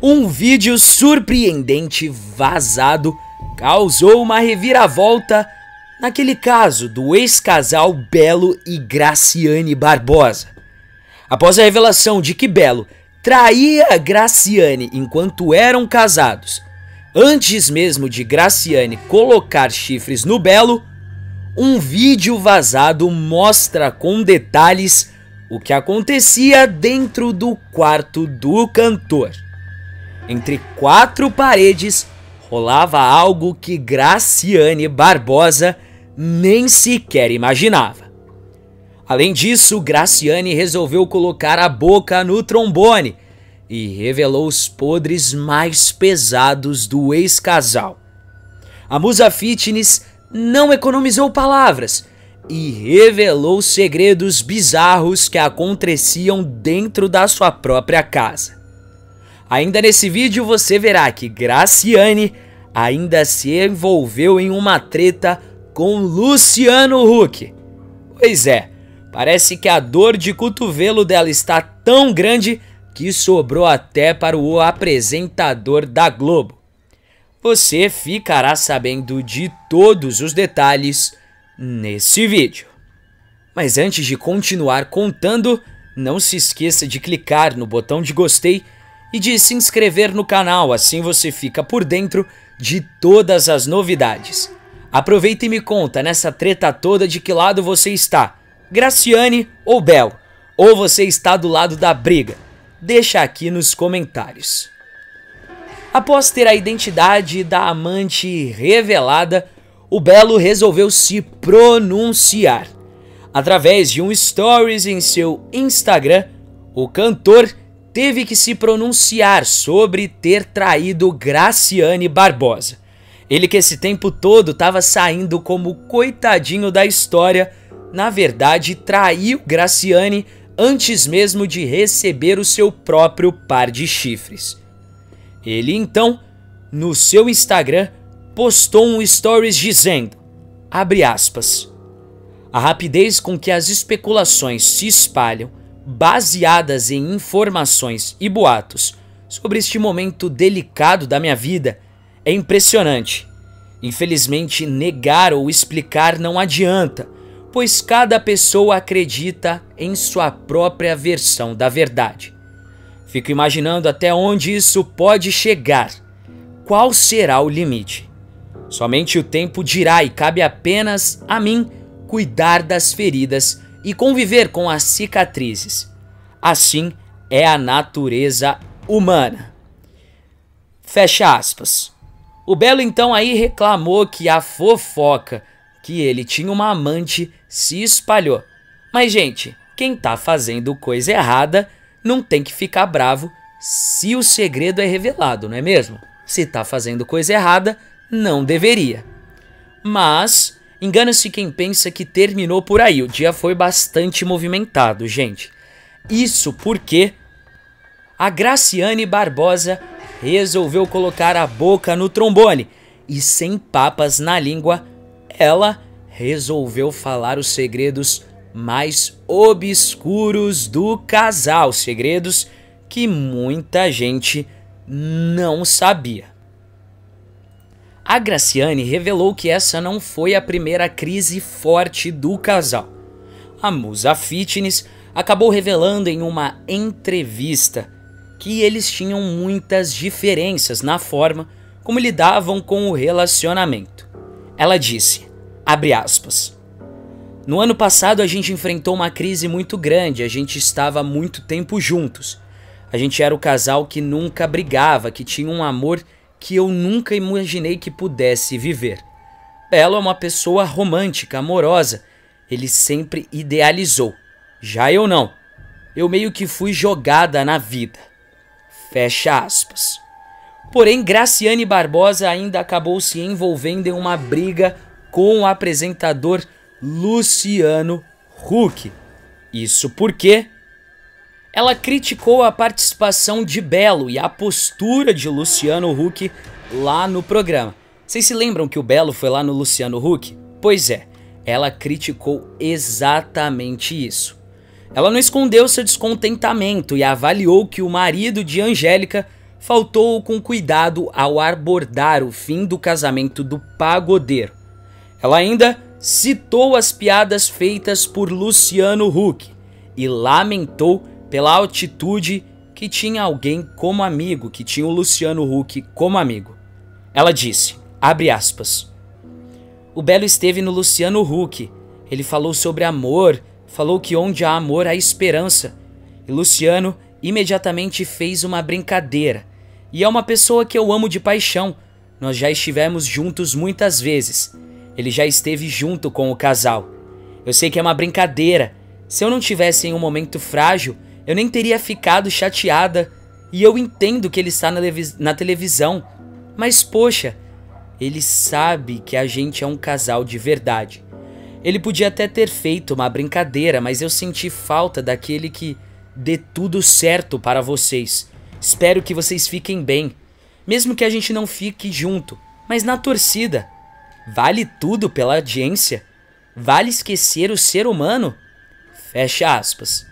Um vídeo surpreendente vazado causou uma reviravolta naquele caso do ex-casal Belo e Graciane Barbosa. Após a revelação de que Belo traía Graciane enquanto eram casados, antes mesmo de Graciane colocar chifres no Belo, um vídeo vazado mostra com detalhes o que acontecia dentro do quarto do cantor. Entre quatro paredes rolava algo que Graciane Barbosa nem sequer imaginava. Além disso, Graciane resolveu colocar a boca no trombone e revelou os podres mais pesados do ex-casal. A musa fitness não economizou palavras e revelou segredos bizarros que aconteciam dentro da sua própria casa. Ainda nesse vídeo você verá que Graciane ainda se envolveu em uma treta com Luciano Huck. Pois é, parece que a dor de cotovelo dela está tão grande que sobrou até para o apresentador da Globo. Você ficará sabendo de todos os detalhes nesse vídeo. Mas antes de continuar contando, não se esqueça de clicar no botão de gostei e de se inscrever no canal, assim você fica por dentro de todas as novidades. Aproveita e me conta nessa treta toda de que lado você está, Graciane ou Belo? Ou você está do lado da briga? Deixa aqui nos comentários. Após ter a identidade da amante revelada, o Belo resolveu se pronunciar. Através de um stories em seu Instagram, o cantor teve que se pronunciar sobre ter traído Graciane Barbosa. Ele que esse tempo todo estava saindo como coitadinho da história, na verdade traiu Graciane antes mesmo de receber o seu próprio par de chifres. Ele então, no seu Instagram, postou um stories dizendo, abre aspas, a rapidez com que as especulações se espalham, baseadas em informações e boatos sobre este momento delicado da minha vida, é impressionante. Infelizmente, negar ou explicar não adianta, pois cada pessoa acredita em sua própria versão da verdade. Fico imaginando até onde isso pode chegar. Qual será o limite? Somente o tempo dirá e cabe apenas a mim cuidar das feridas e conviver com as cicatrizes. Assim é a natureza humana. Fecha aspas. O Belo então aí reclamou que a fofoca que ele tinha uma amante se espalhou. Mas gente, quem tá fazendo coisa errada não tem que ficar bravo se o segredo é revelado, não é mesmo? Se tá fazendo coisa errada, não deveria. Mas engana-se quem pensa que terminou por aí. O dia foi bastante movimentado, gente. Isso porque a Graciane Barbosa resolveu colocar a boca no trombone e, sem papas na língua, ela resolveu falar os segredos mais obscuros do casal. Segredos que muita gente não sabia. A Graciane revelou que essa não foi a primeira crise forte do casal. A musa fitness acabou revelando em uma entrevista que eles tinham muitas diferenças na forma como lidavam com o relacionamento. Ela disse, abre aspas, no ano passado a gente enfrentou uma crise muito grande, a gente estava há muito tempo juntos. A gente era o casal que nunca brigava, que tinha um amor que eu nunca imaginei que pudesse viver. Belo é uma pessoa romântica, amorosa. Ele sempre idealizou. Já eu não. Eu meio que fui jogada na vida. Fecha aspas. Porém, Graciane Barbosa ainda acabou se envolvendo em uma briga com o apresentador Luciano Huck. Isso porque ela criticou a participação de Belo e a postura de Luciano Huck lá no programa. Vocês se lembram que o Belo foi lá no Luciano Huck? Pois é, ela criticou exatamente isso. Ela não escondeu seu descontentamento e avaliou que o marido de Angélica faltou com cuidado ao abordar o fim do casamento do pagodeiro. Ela ainda citou as piadas feitas por Luciano Huck e lamentou pela atitude que tinha alguém como amigo, que tinha o Luciano Huck como amigo. Ela disse, abre aspas, o Belo esteve no Luciano Huck, ele falou sobre amor, falou que onde há amor há esperança. E Luciano imediatamente fez uma brincadeira. E é uma pessoa que eu amo de paixão. Nós já estivemos juntos muitas vezes. Ele já esteve junto com o casal. Eu sei que é uma brincadeira. Se eu não tivesse em um momento frágil, eu nem teria ficado chateada. E eu entendo que ele está na televisão. Mas poxa, ele sabe que a gente é um casal de verdade. Ele podia até ter feito uma brincadeira, mas eu senti falta daquele que dê tudo certo para vocês. Espero que vocês fiquem bem. Mesmo que a gente não fique junto, mas na torcida. Vale tudo pela audiência? Vale esquecer o ser humano? Fecha aspas.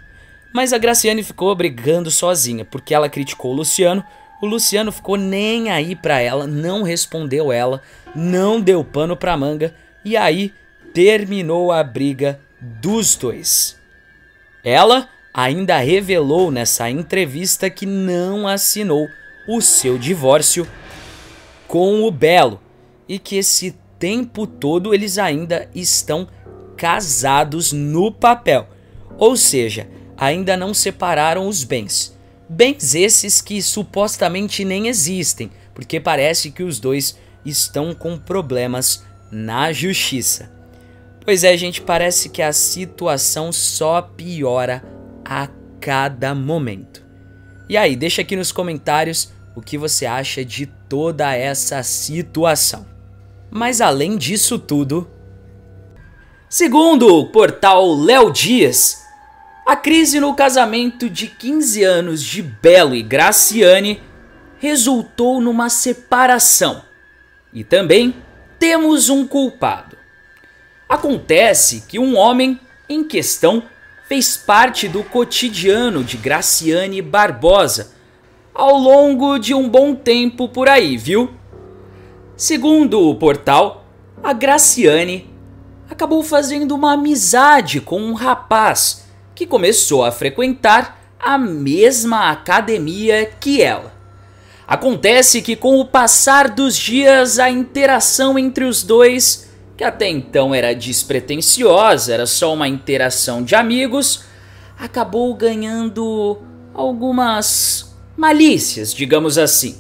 Mas a Graciane ficou brigando sozinha, porque ela criticou o Luciano ficou nem aí pra ela, não respondeu ela, não deu pano pra manga, e aí terminou a briga dos dois. Ela ainda revelou nessa entrevista que não assinou o seu divórcio com o Belo e que esse tempo todo eles ainda estão casados no papel, ou seja, ainda não separaram os bens. Bens esses que supostamente nem existem, porque parece que os dois estão com problemas na justiça. Pois é, gente, parece que a situação só piora a cada momento. E aí, deixa aqui nos comentários o que você acha de toda essa situação. Mas além disso tudo, segundo o portal Léo Dias, a crise no casamento de 15 anos de Belo e Graciane resultou numa separação. E também temos um culpado. Acontece que um homem em questão fez parte do cotidiano de Graciane Barbosa ao longo de um bom tempo por aí, viu? Segundo o portal, a Graciane acabou fazendo uma amizade com um rapaz que começou a frequentar a mesma academia que ela. Acontece que com o passar dos dias, a interação entre os dois, que até então era despretensiosa, era só uma interação de amigos, acabou ganhando algumas malícias, digamos assim.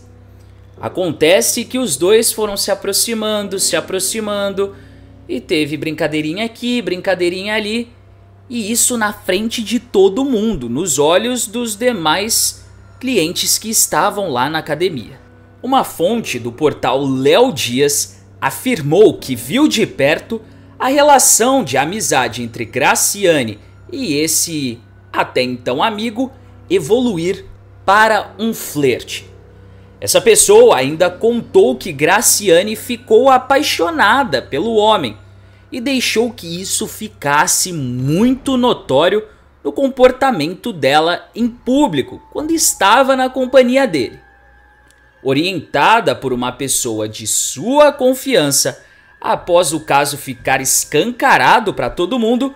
Acontece que os dois foram se aproximando, e teve brincadeirinha aqui, brincadeirinha ali, e isso na frente de todo mundo, nos olhos dos demais clientes que estavam lá na academia. Uma fonte do portal Léo Dias afirmou que viu de perto a relação de amizade entre Graciane e esse até então amigo evoluir para um flerte. Essa pessoa ainda contou que Graciane ficou apaixonada pelo homem e deixou que isso ficasse muito notório no comportamento dela em público quando estava na companhia dele. Orientada por uma pessoa de sua confiança, após o caso ficar escancarado para todo mundo,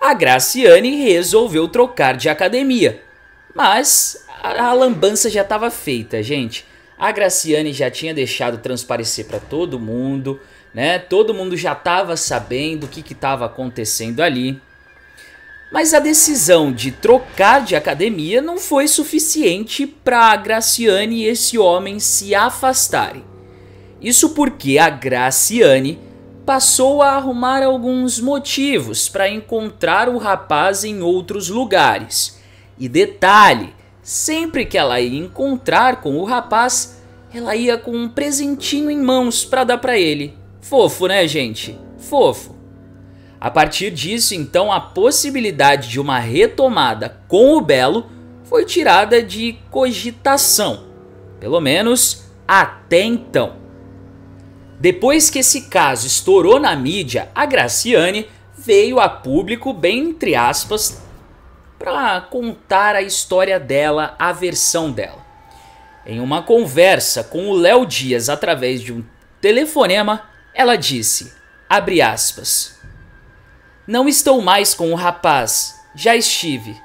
a Graciane resolveu trocar de academia. Mas a lambança já estava feita, gente. A Graciane já tinha deixado transparecer para todo mundo, né? Todo mundo já estava sabendo o que estava acontecendo ali. Mas a decisão de trocar de academia não foi suficiente para a Graciane e esse homem se afastarem. Isso porque a Graciane passou a arrumar alguns motivos para encontrar o rapaz em outros lugares. E detalhe, sempre que ela ia encontrar com o rapaz, ela ia com um presentinho em mãos para dar para ele. Fofo, né, gente? Fofo. A partir disso, então, a possibilidade de uma retomada com o Belo foi tirada de cogitação, pelo menos até então. Depois que esse caso estourou na mídia, a Graciane veio a público, bem entre aspas, para contar a história dela, a versão dela. Em uma conversa com o Léo Dias através de um telefonema, ela disse, abre aspas, não estou mais com o rapaz, já estive.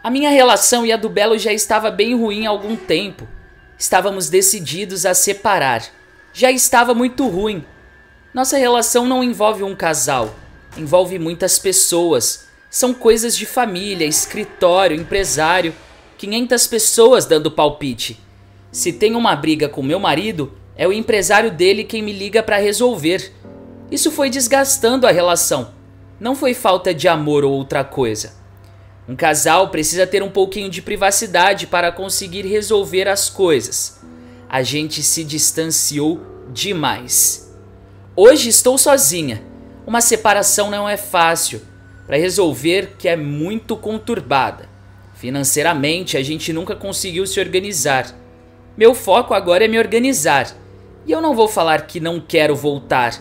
A minha relação e a do Belo já estava bem ruim há algum tempo. Estávamos decididos a separar. Já estava muito ruim. Nossa relação não envolve um casal, envolve muitas pessoas. São coisas de família, escritório, empresário, 500 pessoas dando palpite. Se tem uma briga com meu marido, é o empresário dele quem me liga para resolver. Isso foi desgastando a relação. Não foi falta de amor ou outra coisa. Um casal precisa ter um pouquinho de privacidade para conseguir resolver as coisas. A gente se distanciou demais. Hoje estou sozinha. Uma separação não é fácil. Para resolver, que é muito conturbada. Financeiramente, a gente nunca conseguiu se organizar. Meu foco agora é me organizar. E eu não vou falar que não quero voltar.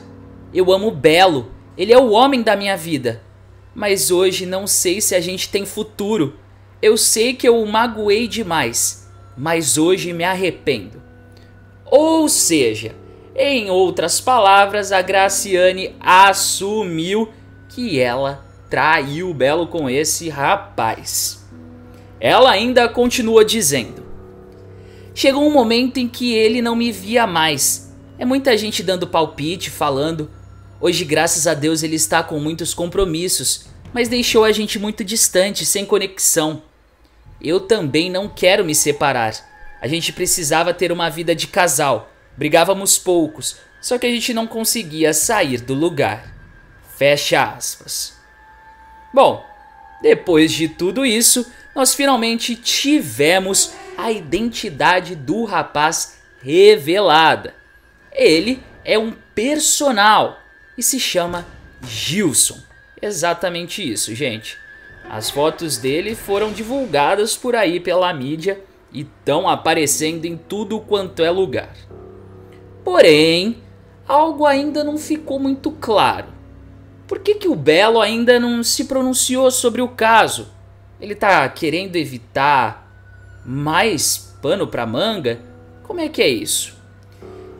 Eu amo o Belo. Ele é o homem da minha vida. Mas hoje não sei se a gente tem futuro. Eu sei que eu o magoei demais. Mas hoje me arrependo. Ou seja, em outras palavras, a Graciane assumiu que ela traiu o Belo com esse rapaz. Ela ainda continua dizendo: chegou um momento em que ele não me via mais. É muita gente dando palpite, falando. Hoje, graças a Deus, ele está com muitos compromissos, mas deixou a gente muito distante, sem conexão. Eu também não quero me separar. A gente precisava ter uma vida de casal. Brigávamos poucos, só que a gente não conseguia sair do lugar. Fecha aspas. Bom, depois de tudo isso, nós finalmente tivemos a identidade do rapaz revelada. Ele é um personal e se chama Gilson. Exatamente isso, gente. As fotos dele foram divulgadas por aí pela mídia e estão aparecendo em tudo quanto é lugar. Porém, algo ainda não ficou muito claro. Por que o Belo ainda não se pronunciou sobre o caso? Ele tá querendo evitar mais pano pra manga? Como é que é isso?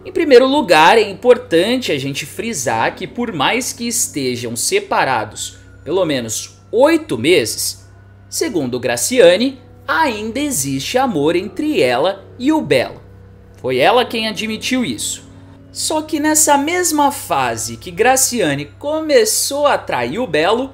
Em primeiro lugar, é importante a gente frisar que por mais que estejam separados pelo menos 8 meses, segundo Graciane, ainda existe amor entre ela e o Belo. Foi ela quem admitiu isso. Só que nessa mesma fase que Graciane começou a trair o Belo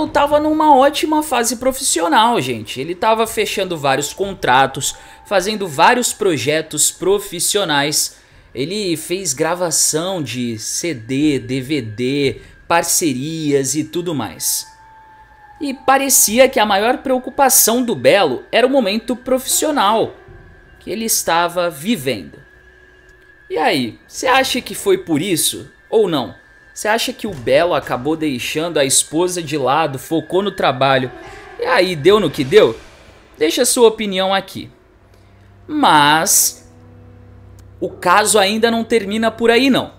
estava numa ótima fase profissional, gente. Ele estava fechando vários contratos, fazendo vários projetos profissionais. Ele fez gravação de CD, DVD, parcerias e tudo mais. E parecia que a maior preocupação do Belo era o momento profissional que ele estava vivendo. E aí, você acha que foi por isso ou não? Você acha que o Belo acabou deixando a esposa de lado, focou no trabalho e aí deu no que deu? Deixa a sua opinião aqui. Mas o caso ainda não termina por aí não.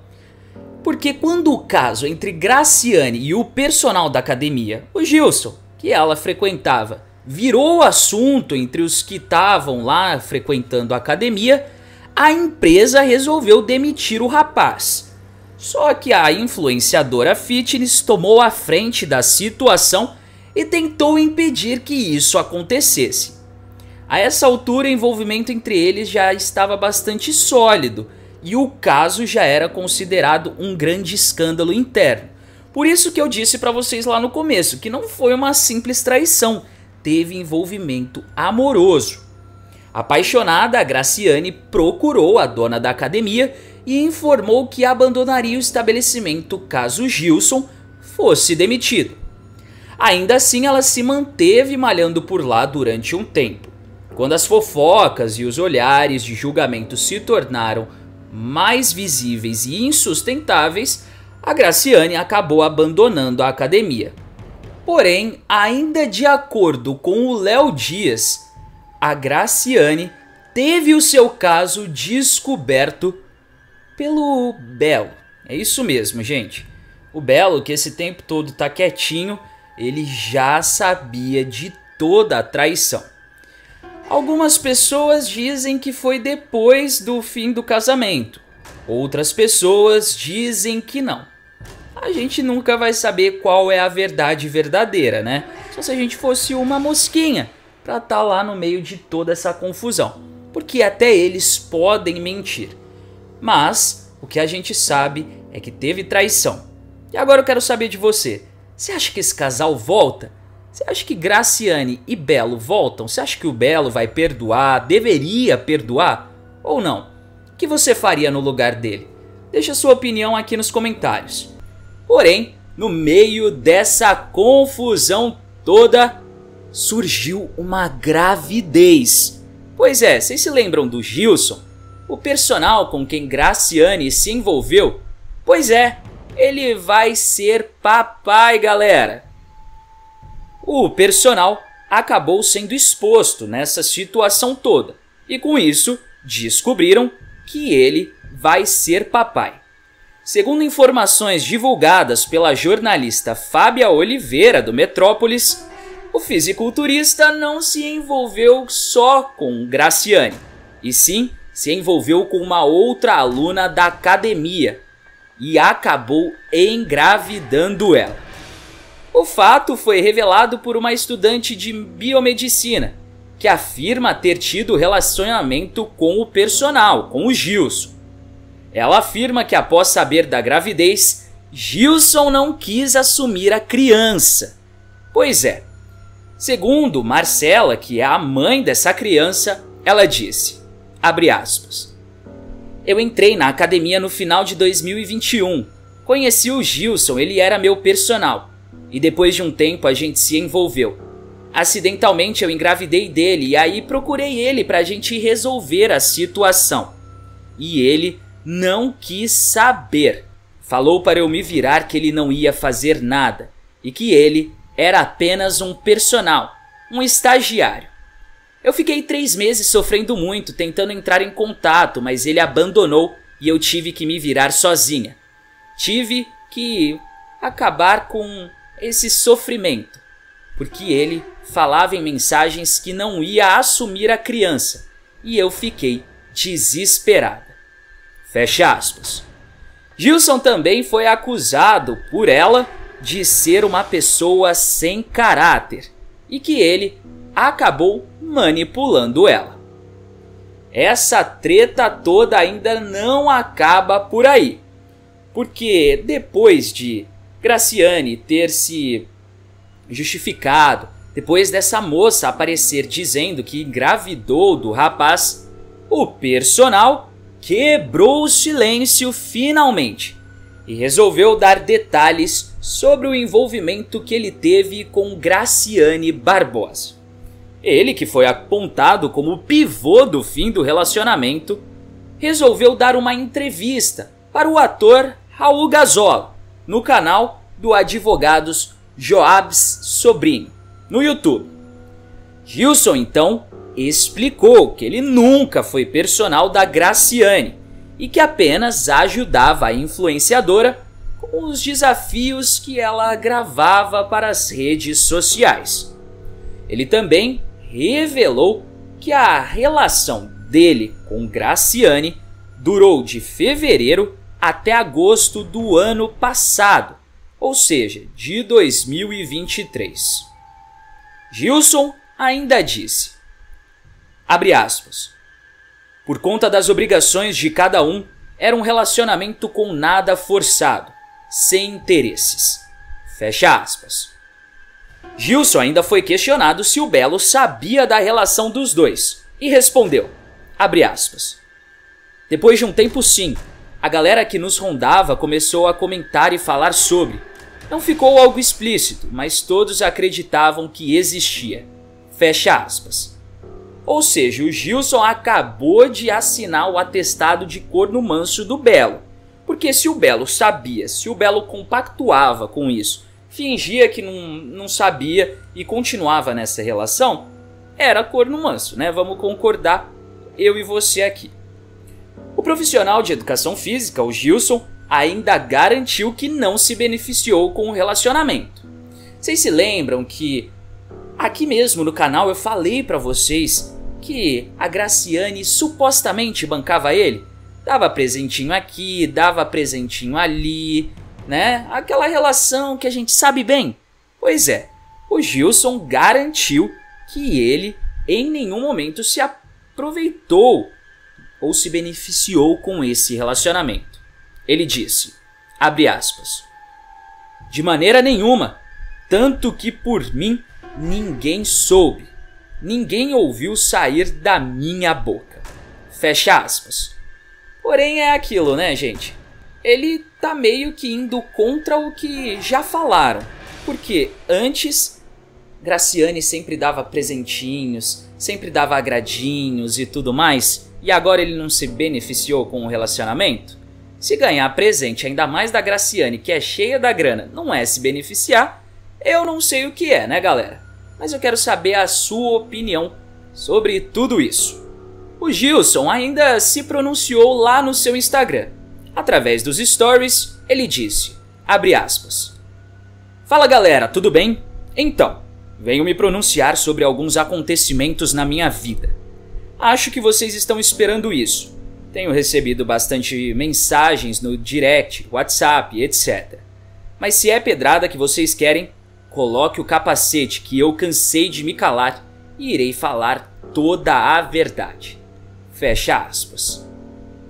Porque quando o caso entre Graciane e o personal da academia, o Gilson, que ela frequentava, virou assunto entre os que estavam lá frequentando a academia, a empresa resolveu demitir o rapaz. Só que a influenciadora fitness tomou a frente da situação e tentou impedir que isso acontecesse. A essa altura, o envolvimento entre eles já estava bastante sólido e o caso já era considerado um grande escândalo interno. Por isso que eu disse para vocês lá no começo que não foi uma simples traição, teve envolvimento amoroso. Apaixonada, a Graciane procurou a dona da academia e informou que abandonaria o estabelecimento caso Gilson fosse demitido. Ainda assim, ela se manteve malhando por lá durante um tempo. Quando as fofocas e os olhares de julgamento se tornaram mais visíveis e insustentáveis, a Graciane acabou abandonando a academia. Porém, ainda de acordo com o Léo Dias, a Graciane teve o seu caso descoberto pelo Belo. É isso mesmo, gente. O Belo, que esse tempo todo tá quietinho, ele já sabia de toda a traição. Algumas pessoas dizem que foi depois do fim do casamento. Outras pessoas dizem que não. A gente nunca vai saber qual é a verdade verdadeira, né? Só se a gente fosse uma mosquinha pra estar lá no meio de toda essa confusão. Porque até eles podem mentir. Mas o que a gente sabe é que teve traição. E agora eu quero saber de você. Você acha que esse casal volta? Você acha que Graciane e Belo voltam? Você acha que o Belo vai perdoar? Deveria perdoar? Ou não? O que você faria no lugar dele? Deixa sua opinião aqui nos comentários. Porém, no meio dessa confusão toda, surgiu uma gravidez. Pois é, vocês se lembram do Gilson? O personal com quem Graciane se envolveu? Pois é, ele vai ser papai, galera. O personal acabou sendo exposto nessa situação toda. E com isso, descobriram que ele vai ser papai. Segundo informações divulgadas pela jornalista Fábia Oliveira, do Metrópolis, o fisiculturista não se envolveu só com Graciane, e sim se envolveu com uma outra aluna da academia e acabou engravidando ela. O fato foi revelado por uma estudante de biomedicina, que afirma ter tido relacionamento com o personal, com o Gilson. Ela afirma que após saber da gravidez, Gilson não quis assumir a criança. Pois é, segundo Marcela, que é a mãe dessa criança, ela disse, abre aspas, eu entrei na academia no final de 2021, conheci o Gilson, ele era meu personal, e depois de um tempo a gente se envolveu. Acidentalmente eu engravidei dele e aí procurei ele pra gente resolver a situação. E ele não quis saber. Falou para eu me virar que ele não ia fazer nada e que ele era apenas um personal, um estagiário. Eu fiquei 3 meses sofrendo muito, tentando entrar em contato, mas ele abandonou e eu tive que me virar sozinha. Tive que acabar com esse sofrimento, porque ele falava em mensagens que não ia assumir a criança e eu fiquei desesperada. Fecha aspas. Gilson também foi acusado por ela de ser uma pessoa sem caráter e que ele acabou manipulando ela. Essa treta toda ainda não acaba por aí, porque depois de Graciane ter se justificado, depois dessa moça aparecer dizendo que engravidou do rapaz, o personal quebrou o silêncio finalmente e resolveu dar detalhes sobre o envolvimento que ele teve com Graciane Barbosa. Ele, que foi apontado como o pivô do fim do relacionamento, resolveu dar uma entrevista para o ator Raul Gazola no canal do Advogados Joabs Sobrinho, no YouTube. Gilson, então, explicou que ele nunca foi personal da Graciane e que apenas ajudava a influenciadora com os desafios que ela gravava para as redes sociais. Ele também revelou que a relação dele com Graciane durou de fevereiro até agosto do ano passado, ou seja, de 2023. Gilson ainda disse, abre aspas, por conta das obrigações de cada um, era um relacionamento com nada forçado, sem interesses. Fecha aspas. Gilson ainda foi questionado se o Belo sabia da relação dos dois e respondeu, abre aspas, depois de um tempo sim, a galera que nos rondava começou a comentar e falar sobre. Não ficou algo explícito, mas todos acreditavam que existia. Fecha aspas. Ou seja, o Gilson acabou de assinar o atestado de corno manso do Belo. Porque se o Belo sabia, se o Belo compactuava com isso, fingia que não sabia e continuava nessa relação, era corno manso, né? Vamos concordar, eu e você aqui. O profissional de educação física, o Gilson, ainda garantiu que não se beneficiou com o relacionamento. Vocês se lembram que aqui mesmo no canal eu falei pra vocês que a Graciane supostamente bancava ele. Dava presentinho aqui, dava presentinho ali, né? Aquela relação que a gente sabe bem. Pois é, o Gilson garantiu que ele em nenhum momento se aproveitou ou se beneficiou com esse relacionamento. Ele disse, abre aspas, de maneira nenhuma, tanto que por mim ninguém soube, ninguém ouviu sair da minha boca. Fecha aspas. Porém é aquilo, né, gente? Ele tá meio que indo contra o que já falaram. Porque antes, Graciane sempre dava presentinhos, sempre dava agradinhos e tudo mais. E agora ele não se beneficiou com o relacionamento? Se ganhar presente, ainda mais da Graciane, que é cheia da grana, não é se beneficiar, eu não sei o que é, né, galera? Mas eu quero saber a sua opinião sobre tudo isso. O Gilson ainda se pronunciou lá no seu Instagram. Através dos stories, ele disse, abre aspas, fala galera, tudo bem? Então, venho me pronunciar sobre alguns acontecimentos na minha vida. Acho que vocês estão esperando isso. Tenho recebido bastante mensagens no direct, WhatsApp, etc. Mas se é pedrada que vocês querem, coloque o capacete que eu cansei de me calar e irei falar toda a verdade. Fecha aspas.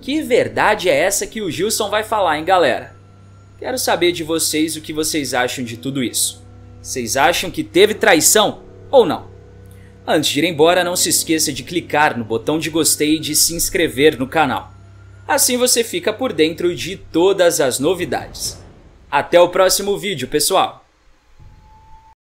Que verdade é essa que o Gilson vai falar, hein, galera? Quero saber de vocês o que vocês acham de tudo isso. Vocês acham que teve traição ou não? Antes de ir embora, não se esqueça de clicar no botão de gostei e de se inscrever no canal. Assim você fica por dentro de todas as novidades. Até o próximo vídeo, pessoal!